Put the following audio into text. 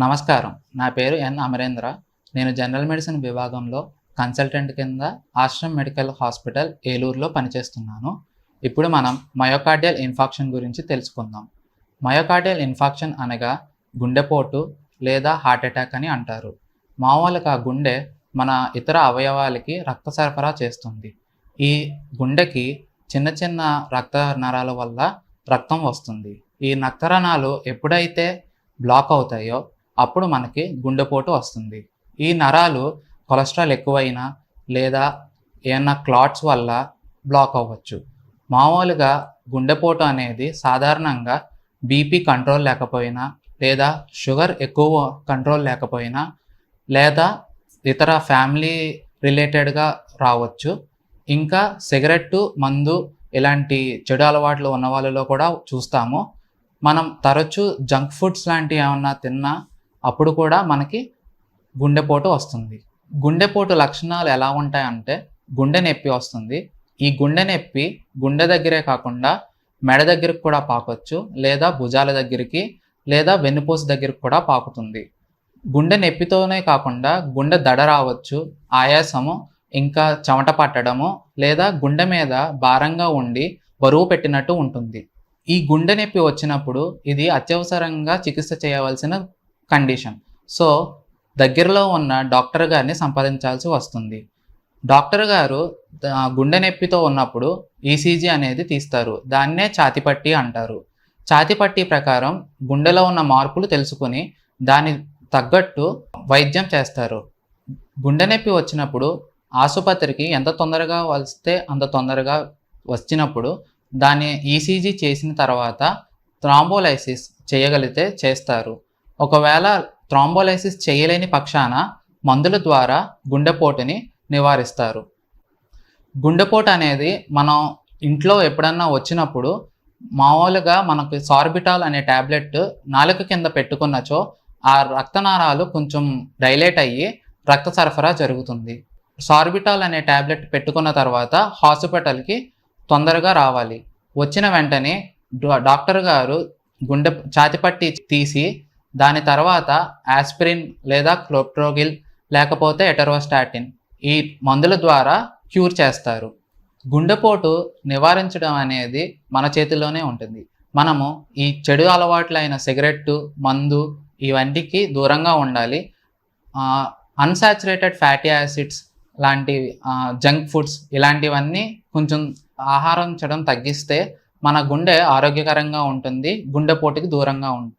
నమస్కారం. నా పేరు ఎన్ అమరేంద్ర. నేను జనరల్ మెడిసిన్ విభాగంలో కన్సల్టెంట్ కింద ఆశ్రమ్ మెడికల్ హాస్పిటల్ ఏలూరులో పనిచేస్తున్నాను. ఇప్పుడు మనం మయోకార్డియల్ ఇన్ఫాక్షన్ గురించి తెలుసుకుందాం. మయోకార్డియల్ ఇన్ఫాక్షన్ అనగా గుండెపోటు లేదా హార్ట్ అటాక్ అని అంటారు. మామూలుగా గుండె మన ఇతర అవయవాలకి రక్త సరఫరా చేస్తుంది. ఈ గుండెకి చిన్న చిన్న రక్త నరాల వల్ల రక్తం వస్తుంది. ఈ రక్తనాళాలు ఎప్పుడైతే బ్లాక్ అవుతాయో అప్పుడు మనకి గుండెపోటు వస్తుంది. ఈ నరాలు కొలెస్ట్రాల్ ఎక్కువైనా లేదా ఏమన్నా క్లాట్స్ వల్ల బ్లాక్ అవ్వచ్చు. మామూలుగా గుండెపోటు అనేది సాధారణంగా బీపీ కంట్రోల్ లేకపోయినా లేదా షుగర్ ఎక్కువ కంట్రోల్ లేకపోయినా లేదా ఇతర ఫ్యామిలీ రిలేటెడ్గా రావచ్చు. ఇంకా సిగరెట్టు, మందు ఇలాంటి చెడు అలవాట్లు ఉన్న వాళ్ళలో కూడా చూస్తాము. మనం తరచూ జంక్ ఫుడ్స్ లాంటివి ఏమన్నా తిన్నా అప్పుడు కూడా మనకి గుండెపోటు వస్తుంది. గుండెపోటు లక్షణాలు ఎలా ఉంటాయంటే గుండె నొప్పి వస్తుంది. ఈ గుండె నొప్పి గుండె దగ్గరే కాకుండా మెడ దగ్గరికి కూడా పాకొచ్చు, లేదా భుజాల దగ్గరికి లేదా వెన్నుపూస దగ్గరికి కూడా పాకుతుంది. గుండె నొప్పితోనే కాకుండా గుండె దడ రావచ్చు, ఆయాసము, ఇంకా చెమట పట్టడము లేదా గుండె మీద భారంగా ఉండి బరువు పెట్టినట్టు ఉంటుంది. ఈ గుండె నొప్పి వచ్చినప్పుడు ఇది అత్యవసరంగా చికిత్స చేయవలసిన కండిషన్. సో దగ్గరలో ఉన్న డాక్టర్ గారిని సంప్రదించాల్సి వస్తుంది. డాక్టర్ గారు గుండె నొప్పితో ఉన్నప్పుడు ఈసీజీ అనేది తీస్తారు. దాన్నే ఛాతీపట్టి అంటారు. ఛాతీపట్టి ప్రకారం గుండెలో ఉన్న మార్పులు తెలుసుకుని దాని తగ్గట్టు వైద్యం చేస్తారు. గుండె నొప్పి వచ్చినప్పుడు ఆసుపత్రికి ఎంత తొందరగా వస్తే అంత తొందరగా వచ్చినప్పుడు దాన్ని ఈసీజీ చేసిన తర్వాత థ్రాంబోలైసిస్ చేయగలిగితే చేస్తారు. ఒకవేళ థ్రాంబోలైసిస్ చేయలేని పక్షాన మందుల ద్వారా గుండెపోటుని నివారిస్తారు. గుండెపోటు అనేది మనం ఇంట్లో ఎప్పుడన్నా వచ్చినప్పుడు మామూలుగా మనకు సార్బిటాల్ అనే ట్యాబ్లెట్ నాలుక కింద పెట్టుకున్నచో ఆ రక్తనాళాలు కొంచెం డైలేట్ అయ్యి రక్త సరఫరా జరుగుతుంది. సార్బిటాల్ అనే ట్యాబ్లెట్ పెట్టుకున్న తర్వాత హాస్పిటల్కి తొందరగా రావాలి. వచ్చిన వెంటనే డాక్టర్ గారు ఛాతీపట్టి తీసి దాని తర్వాత ఆస్పిరిన్ లేదా క్లోప్ట్రోగిల్ లేకపోతే ఎటరోస్టాటిన్ ఈ మందుల ద్వారా క్యూర్ చేస్తారు. గుండెపోటు నివారించడం అనేది మన చేతిలోనే ఉంటుంది. మనము ఈ చెడు అలవాట్లైన సిగరెట్టు, మందు ఇవన్నిటికి దూరంగా ఉండాలి. అన్సాచురేటెడ్ ఫ్యాటీ యాసిడ్స్ లాంటివి, జంక్ ఫుడ్స్ ఇలాంటివన్నీ కొంచెం ఆహారం తగ్గిస్తే మన గుండె ఆరోగ్యకరంగా ఉంటుంది, గుండెపోటుకి దూరంగా ఉంటుంది.